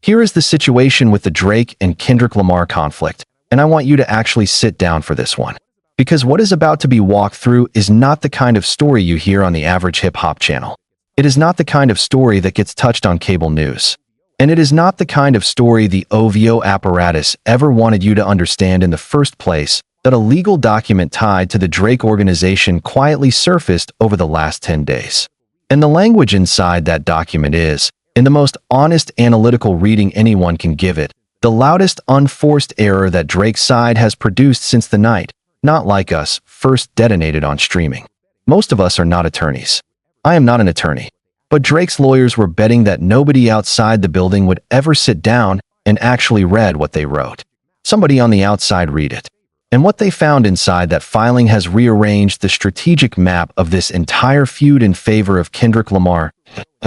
Here is the situation with the Drake and Kendrick Lamar conflict, and I want you to actually sit down for this one. Because what is about to be walked through is not the kind of story you hear on the average hip-hop channel. It is not the kind of story that gets touched on cable news. And it is not the kind of story the OVO apparatus ever wanted you to understand in the first place. That a legal document tied to the Drake organization quietly surfaced over the last 10 days. And the language inside that document is, in the most honest analytical reading anyone can give it, the loudest unforced error that Drake's side has produced since the night, Not Like Us, first detonated on streaming. Most of us are not attorneys. I am not an attorney. But Drake's lawyers were betting that nobody outside the building would ever sit down and actually read what they wrote. Somebody on the outside read it. And what they found inside that filing has rearranged the strategic map of this entire feud in favor of Kendrick Lamar.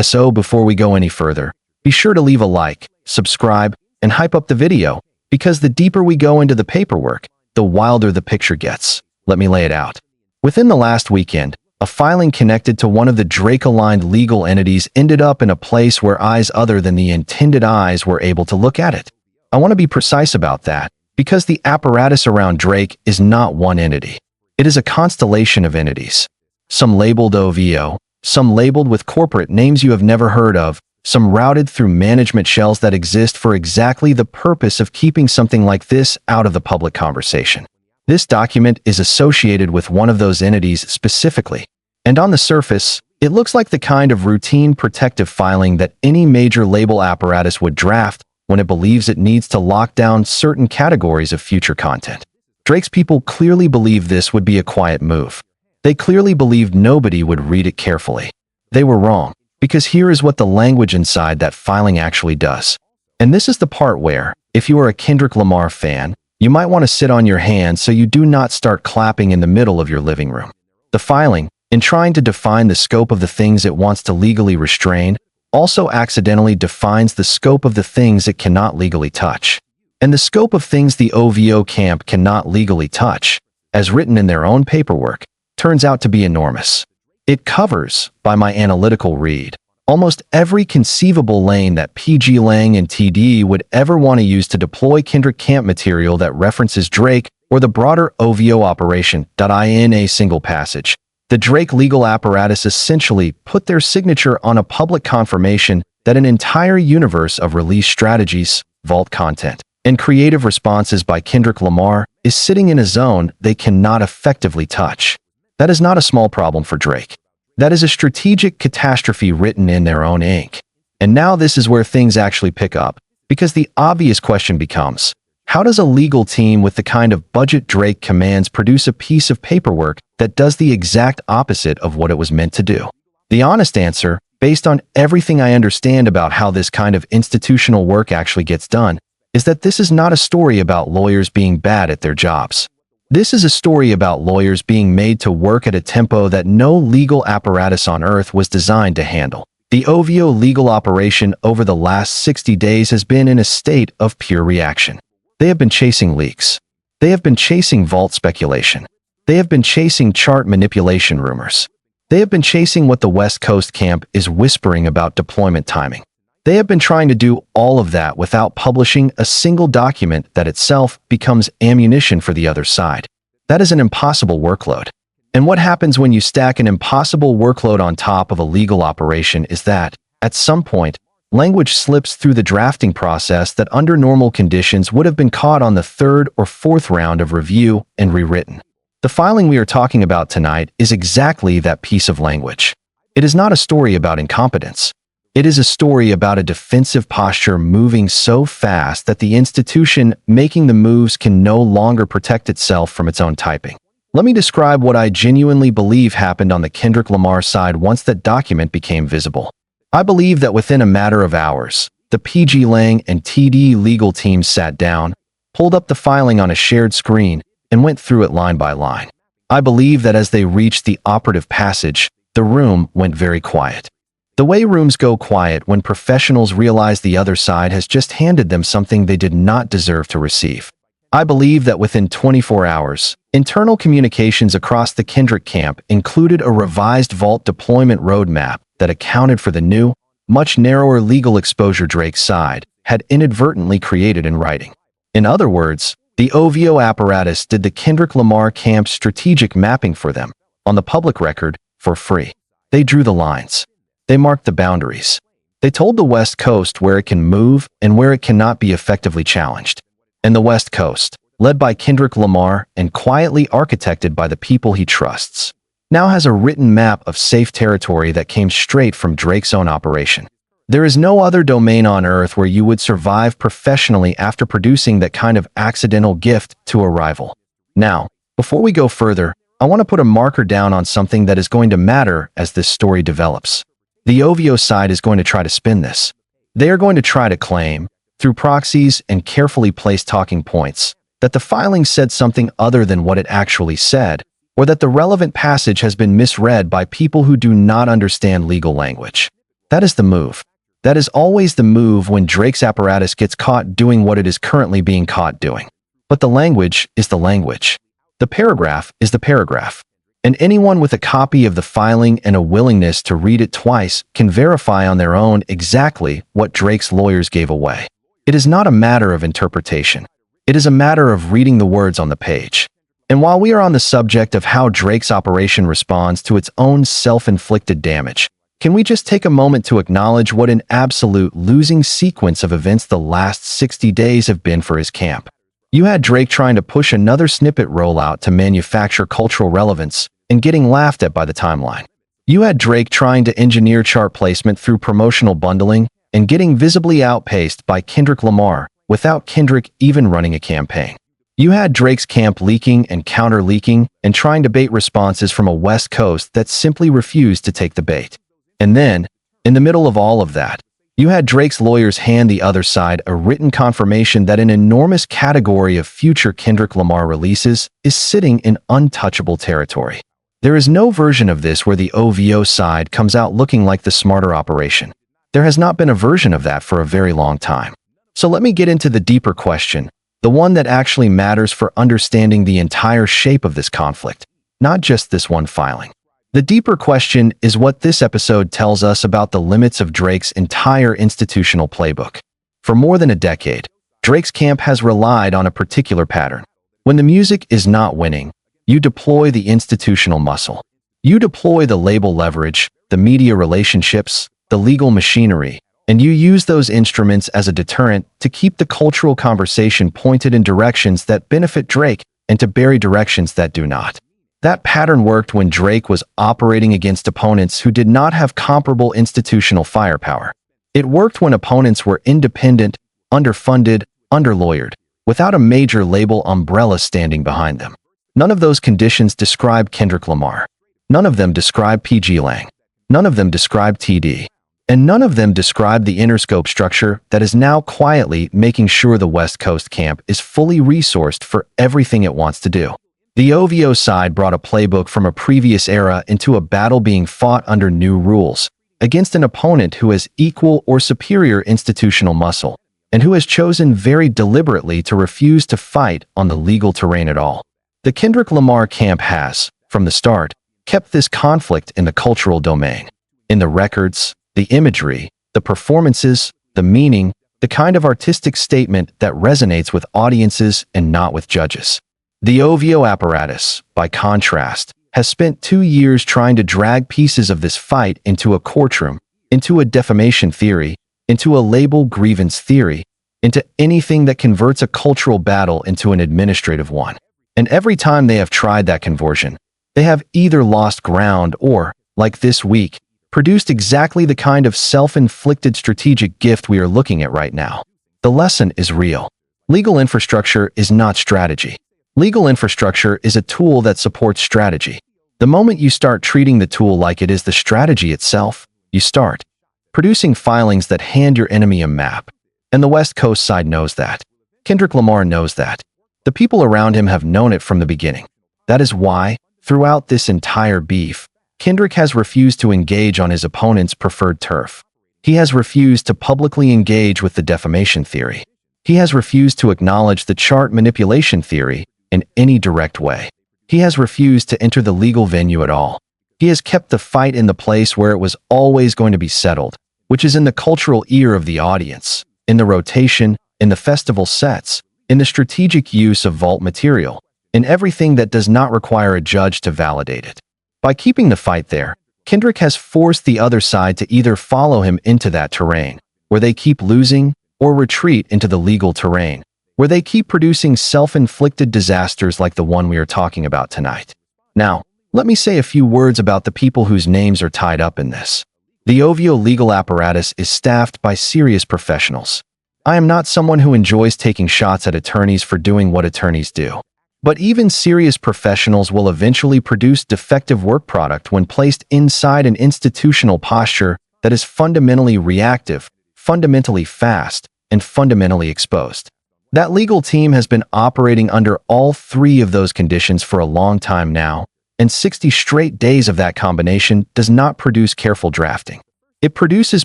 So before we go any further, be sure to leave a like, subscribe, and hype up the video, because the deeper we go into the paperwork, the wilder the picture gets. Let me lay it out. Within the last weekend, a filing connected to one of the Drake-aligned legal entities ended up in a place where eyes other than the intended eyes were able to look at it. I want to be precise about that, because the apparatus around Drake is not one entity. It is a constellation of entities. Some labeled OVO, some labeled with corporate names you have never heard of, some routed through management shells that exist for exactly the purpose of keeping something like this out of the public conversation. This document is associated with one of those entities specifically, and on the surface, it looks like the kind of routine protective filing that any major label apparatus would draft when it believes it needs to lock down certain categories of future content. Drake's people clearly believed this would be a quiet move. They clearly believed nobody would read it carefully. They were wrong, because here is what the language inside that filing actually does. And this is the part where, if you are a Kendrick Lamar fan, you might want to sit on your hands so you do not start clapping in the middle of your living room. The filing, in trying to define the scope of the things it wants to legally restrain, also accidentally defines the scope of the things it cannot legally touch. And the scope of things the OVO camp cannot legally touch, as written in their own paperwork, turns out to be enormous. It covers, by my analytical read, almost every conceivable lane that PG Lang and TD would ever want to use to deploy Kendrick camp material that references Drake or the broader OVO operation. In a single passage, the Drake legal apparatus essentially put their signature on a public confirmation that an entire universe of release strategies, vault content, and creative responses by Kendrick Lamar is sitting in a zone they cannot effectively touch. That is not a small problem for Drake. That is a strategic catastrophe written in their own ink. And now this is where things actually pick up, because the obvious question becomes, how does a legal team with the kind of budget Drake commands produce a piece of paperwork that does the exact opposite of what it was meant to do? The honest answer, based on everything I understand about how this kind of institutional work actually gets done, is that this is not a story about lawyers being bad at their jobs. This is a story about lawyers being made to work at a tempo that no legal apparatus on earth was designed to handle. The OVO legal operation over the last 60 days has been in a state of pure reaction. They have been chasing leaks. They have been chasing vault speculation. They have been chasing chart manipulation rumors. They have been chasing what the West Coast camp is whispering about deployment timing. They have been trying to do all of that without publishing a single document that itself becomes ammunition for the other side. That is an impossible workload. And what happens when you stack an impossible workload on top of a legal operation is that, at some point, language slips through the drafting process that under normal conditions would have been caught on the third or fourth round of review and rewritten. The filing we are talking about tonight is exactly that piece of language. It is not a story about incompetence. It is a story about a defensive posture moving so fast that the institution making the moves can no longer protect itself from its own typing. Let me describe what I genuinely believe happened on the Kendrick Lamar side once that document became visible. I believe that within a matter of hours, the PG Lang and TD legal teams sat down, pulled up the filing on a shared screen, and went through it line by line. I believe that as they reached the operative passage, the room went very quiet. The way rooms go quiet when professionals realize the other side has just handed them something they did not deserve to receive. I believe that within 24 hours, internal communications across the Kendrick camp included a revised vault deployment roadmap that accounted for the new, much narrower legal exposure Drake's side, had inadvertently created in writing. In other words, the OVO apparatus did the Kendrick Lamar camp's strategic mapping for them, on the public record, for free. They drew the lines. They marked the boundaries. They told the West Coast where it can move and where it cannot be effectively challenged. And the West Coast, led by Kendrick Lamar and quietly architected by the people he trusts, now has a written map of safe territory that came straight from Drake's own operation. There is no other domain on Earth where you would survive professionally after producing that kind of accidental gift to a rival. Now, before we go further, I want to put a marker down on something that is going to matter as this story develops. The OVO side is going to try to spin this. They are going to try to claim, through proxies and carefully placed talking points, that the filing said something other than what it actually said, or that the relevant passage has been misread by people who do not understand legal language. That is the move. That is always the move when Drake's apparatus gets caught doing what it is currently being caught doing. But the language is the language. The paragraph is the paragraph. And anyone with a copy of the filing and a willingness to read it twice can verify on their own exactly what Drake's lawyers gave away. It is not a matter of interpretation. It is a matter of reading the words on the page. And while we are on the subject of how Drake's operation responds to its own self-inflicted damage, can we just take a moment to acknowledge what an absolute losing sequence of events the last 60 days have been for his camp? You had Drake trying to push another snippet rollout to manufacture cultural relevance and getting laughed at by the timeline. You had Drake trying to engineer chart placement through promotional bundling and getting visibly outpaced by Kendrick Lamar without Kendrick even running a campaign. You had Drake's camp leaking and counter-leaking and trying to bait responses from a West Coast that simply refused to take the bait. And then, in the middle of all of that, you had Drake's lawyers hand the other side a written confirmation that an enormous category of future Kendrick Lamar releases is sitting in untouchable territory. There is no version of this where the OVO side comes out looking like the smarter operation. There has not been a version of that for a very long time. So let me get into the deeper question, the one that actually matters for understanding the entire shape of this conflict, not just this one filing. The deeper question is what this episode tells us about the limits of Drake's entire institutional playbook. For more than a decade, Drake's camp has relied on a particular pattern. When the music is not winning, you deploy the institutional muscle. You deploy the label leverage, the media relationships, the legal machinery, and you use those instruments as a deterrent to keep the cultural conversation pointed in directions that benefit Drake and to bury directions that do not. That pattern worked when Drake was operating against opponents who did not have comparable institutional firepower. It worked when opponents were independent, underfunded, underlawyered, without a major label umbrella standing behind them. None of those conditions describe Kendrick Lamar. None of them describe PG Lang. None of them describe TD. And none of them describe the Interscope structure that is now quietly making sure the West Coast camp is fully resourced for everything it wants to do. The OVO side brought a playbook from a previous era into a battle being fought under new rules, against an opponent who has equal or superior institutional muscle, and who has chosen very deliberately to refuse to fight on the legal terrain at all. The Kendrick Lamar camp has, from the start, kept this conflict in the cultural domain. In the records, the imagery, the performances, the meaning, the kind of artistic statement that resonates with audiences and not with judges. The OVO apparatus, by contrast, has spent 2 years trying to drag pieces of this fight into a courtroom, into a defamation theory, into a label grievance theory, into anything that converts a cultural battle into an administrative one. And every time they have tried that conversion, they have either lost ground or, like this week, produced exactly the kind of self-inflicted strategic gift we are looking at right now. The lesson is real. Legal infrastructure is not strategy. Legal infrastructure is a tool that supports strategy. The moment you start treating the tool like it is the strategy itself, you start producing filings that hand your enemy a map. And the West Coast side knows that. Kendrick Lamar knows that. The people around him have known it from the beginning. That is why, throughout this entire beef, Kendrick has refused to engage on his opponent's preferred turf. He has refused to publicly engage with the defamation theory. He has refused to acknowledge the chart manipulation theory in any direct way. He has refused to enter the legal venue at all. He has kept the fight in the place where it was always going to be settled, which is in the cultural ear of the audience, in the rotation, in the festival sets, in the strategic use of vault material, in everything that does not require a judge to validate it. By keeping the fight there, Kendrick has forced the other side to either follow him into that terrain, where they keep losing, or retreat into the legal terrain, where they keep producing self-inflicted disasters like the one we are talking about tonight. Now, let me say a few words about the people whose names are tied up in this. The OVO legal apparatus is staffed by serious professionals. I am not someone who enjoys taking shots at attorneys for doing what attorneys do. But even serious professionals will eventually produce defective work product when placed inside an institutional posture that is fundamentally reactive, fundamentally fast, and fundamentally exposed. That legal team has been operating under all three of those conditions for a long time now, and 60 straight days of that combination does not produce careful drafting. It produces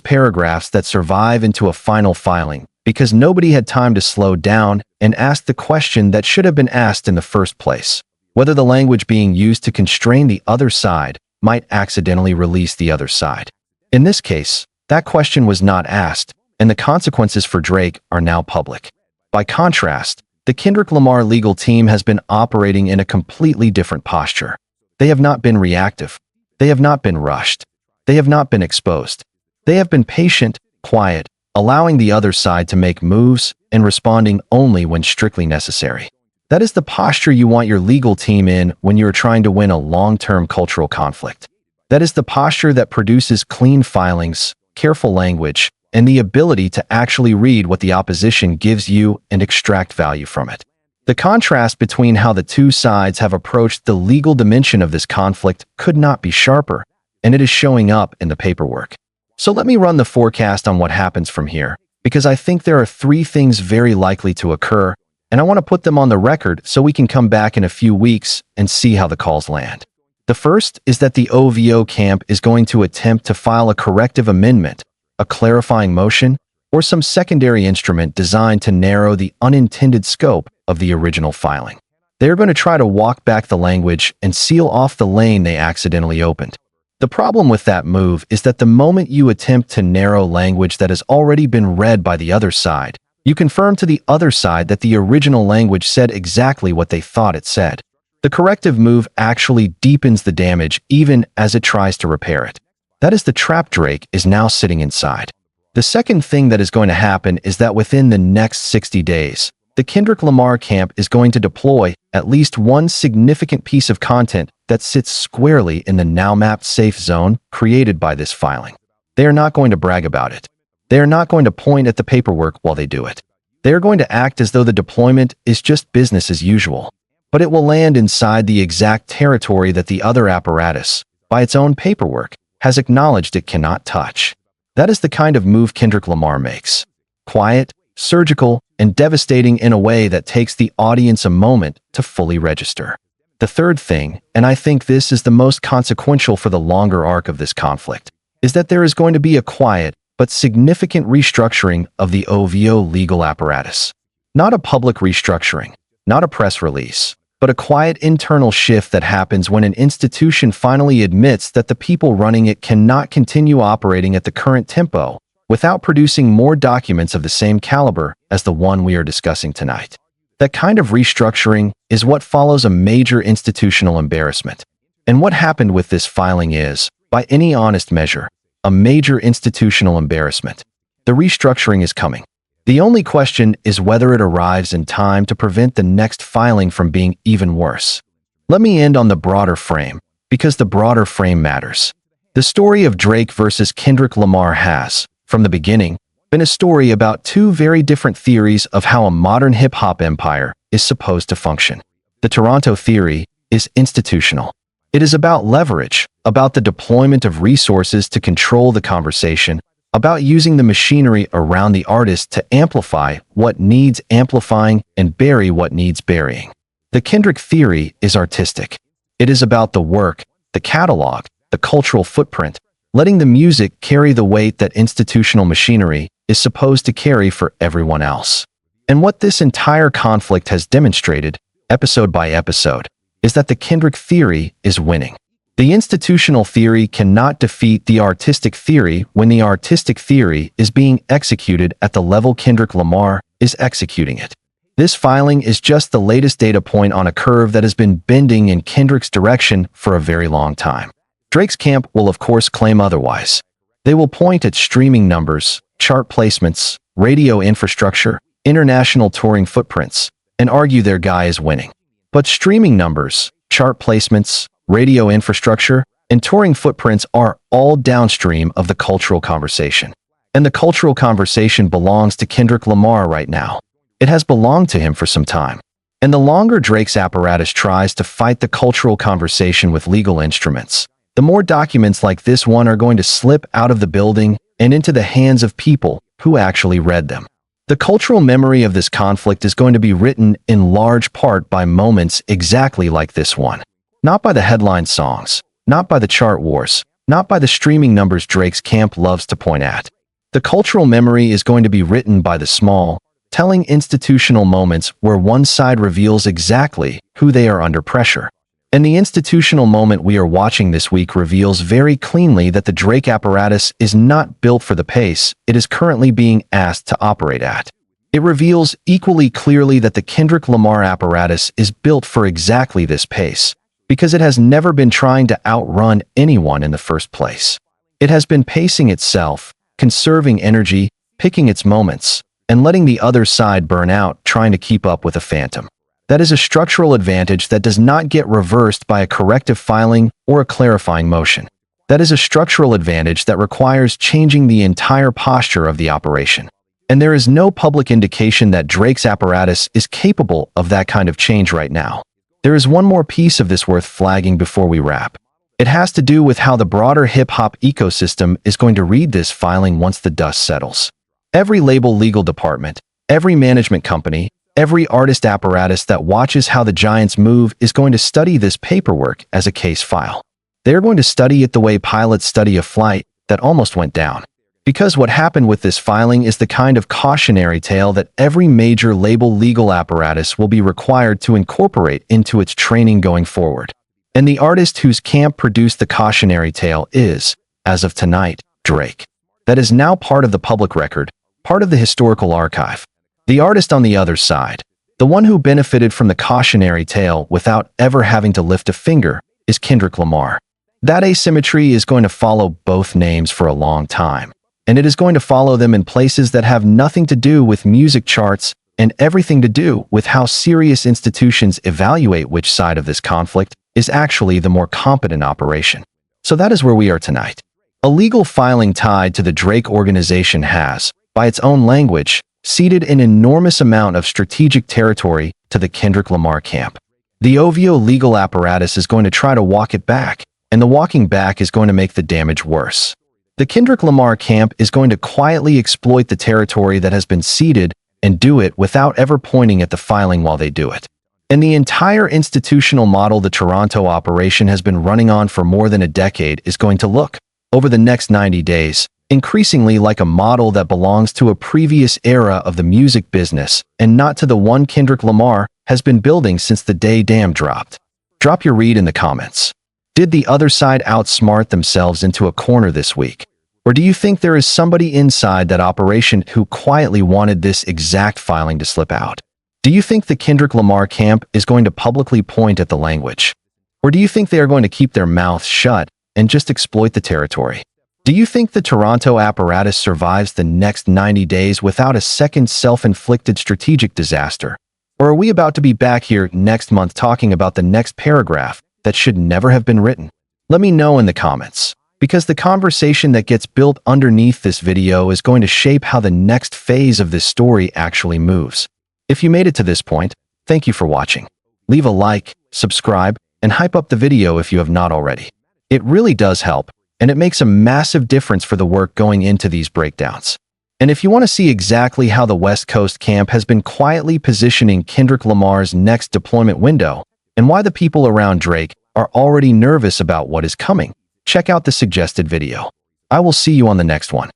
paragraphs that survive into a final filing because nobody had time to slow down and ask the question that should have been asked in the first place, whether the language being used to constrain the other side might accidentally release the other side. In this case, that question was not asked, and the consequences for Drake are now public. By contrast, the Kendrick Lamar legal team has been operating in a completely different posture. They have not been reactive. They have not been rushed. They have not been exposed. They have been patient, quiet, allowing the other side to make moves and responding only when strictly necessary. That is the posture you want your legal team in when you are trying to win a long-term cultural conflict. That is the posture that produces clean filings, careful language, and the ability to actually read what the opposition gives you and extract value from it. The contrast between how the two sides have approached the legal dimension of this conflict could not be sharper, and it is showing up in the paperwork. So let me run the forecast on what happens from here, because I think there are three things very likely to occur, and I want to put them on the record so we can come back in a few weeks and see how the calls land. The first is that the OVO camp is going to attempt to file a corrective amendment, a clarifying motion, or some secondary instrument designed to narrow the unintended scope of the original filing. They are going to try to walk back the language and seal off the lane they accidentally opened. The problem with that move is that the moment you attempt to narrow language that has already been read by the other side, you confirm to the other side that the original language said exactly what they thought it said. The corrective move actually deepens the damage even as it tries to repair it. That is the trap Drake is now sitting inside. The second thing that is going to happen is that within the next 60 days, the Kendrick Lamar camp is going to deploy at least one significant piece of content that sits squarely in the now mapped safe zone created by this filing. They are not going to brag about it. They are not going to point at the paperwork while they do it. They are going to act as though the deployment is just business as usual, but it will land inside the exact territory that the other apparatus, by its own paperwork, has acknowledged it cannot touch. That is the kind of move Kendrick Lamar makes. Quiet, surgical, and devastating in a way that takes the audience a moment to fully register. The third thing, and I think this is the most consequential for the longer arc of this conflict, is that there is going to be a quiet but significant restructuring of the OVO legal apparatus. Not a public restructuring, not a press release, but a quiet internal shift that happens when an institution finally admits that the people running it cannot continue operating at the current tempo without producing more documents of the same caliber as the one we are discussing tonight. That kind of restructuring is what follows a major institutional embarrassment. And what happened with this filing is, by any honest measure, a major institutional embarrassment. The restructuring is coming. The only question is whether it arrives in time to prevent the next filing from being even worse. Let me end on the broader frame, because the broader frame matters. The story of Drake versus Kendrick Lamar has, from the beginning, been a story about two very different theories of how a modern hip-hop empire is supposed to function. The Toronto theory is institutional. It is about leverage, about the deployment of resources to control the conversation, about using the machinery around the artist to amplify what needs amplifying and bury what needs burying. The Kendrick theory is artistic. It is about the work, the catalog, the cultural footprint, letting the music carry the weight that institutional machinery is supposed to carry for everyone else. And what this entire conflict has demonstrated, episode by episode, is that the Kendrick theory is winning. The institutional theory cannot defeat the artistic theory when the artistic theory is being executed at the level Kendrick Lamar is executing it. This filing is just the latest data point on a curve that has been bending in Kendrick's direction for a very long time. Drake's camp will of course claim otherwise. They will point at streaming numbers, chart placements, radio infrastructure, international touring footprints, and argue their guy is winning. But streaming numbers, chart placements, radio infrastructure, and touring footprints are all downstream of the cultural conversation. And the cultural conversation belongs to Kendrick Lamar right now. It has belonged to him for some time. And the longer Drake's apparatus tries to fight the cultural conversation with legal instruments, the more documents like this one are going to slip out of the building and into the hands of people who actually read them. The cultural memory of this conflict is going to be written in large part by moments exactly like this one. Not by the headline songs, not by the chart wars, not by the streaming numbers Drake's camp loves to point at. The cultural memory is going to be written by the small, telling institutional moments where one side reveals exactly who they are under pressure. And the institutional moment we are watching this week reveals very cleanly that the Drake apparatus is not built for the pace it is currently being asked to operate at. It reveals equally clearly that the Kendrick Lamar apparatus is built for exactly this pace, because it has never been trying to outrun anyone in the first place. It has been pacing itself, conserving energy, picking its moments, and letting the other side burn out trying to keep up with a phantom. That is a structural advantage that does not get reversed by a corrective filing or a clarifying motion. That is a structural advantage that requires changing the entire posture of the operation. And there is no public indication that Drake's apparatus is capable of that kind of change right now. There is one more piece of this worth flagging before we wrap. It has to do with how the broader hip-hop ecosystem is going to read this filing once the dust settles. Every label legal department, every management company, every artist apparatus that watches how the giants move is going to study this paperwork as a case file. They are going to study it the way pilots study a flight that almost went down. Because what happened with this filing is the kind of cautionary tale that every major label legal apparatus will be required to incorporate into its training going forward. And the artist whose camp produced the cautionary tale is, as of tonight, Drake. That is now part of the public record, part of the historical archive. The artist on the other side, the one who benefited from the cautionary tale without ever having to lift a finger, is Kendrick Lamar. That asymmetry is going to follow both names for a long time. And it is going to follow them in places that have nothing to do with music charts and everything to do with how serious institutions evaluate which side of this conflict is actually the more competent operation. So that is where we are tonight. A legal filing tied to the Drake organization has, by its own language, ceded an enormous amount of strategic territory to the Kendrick Lamar camp. The OVO legal apparatus is going to try to walk it back, and the walking back is going to make the damage worse. The Kendrick Lamar camp is going to quietly exploit the territory that has been ceded and do it without ever pointing at the filing while they do it. And the entire institutional model the Toronto operation has been running on for more than a decade is going to look, over the next 90 days, increasingly like a model that belongs to a previous era of the music business and not to the one Kendrick Lamar has been building since the day Damn dropped. Drop your read in the comments. Did the other side outsmart themselves into a corner this week? Or do you think there is somebody inside that operation who quietly wanted this exact filing to slip out? Do you think the Kendrick Lamar camp is going to publicly point at the language? Or do you think they are going to keep their mouths shut and just exploit the territory? Do you think the Toronto apparatus survives the next 90 days without a second self-inflicted strategic disaster? Or are we about to be back here next month talking about the next paragraph that should never have been written? Let me know in the comments, because the conversation that gets built underneath this video is going to shape how the next phase of this story actually moves. If you made it to this point, thank you for watching. Leave a like, subscribe, and hype up the video if you have not already. It really does help, and it makes a massive difference for the work going into these breakdowns. And if you want to see exactly how the West Coast camp has been quietly positioning Kendrick Lamar's next deployment window, and why the people around Drake are already nervous about what is coming, check out the suggested video. I will see you on the next one.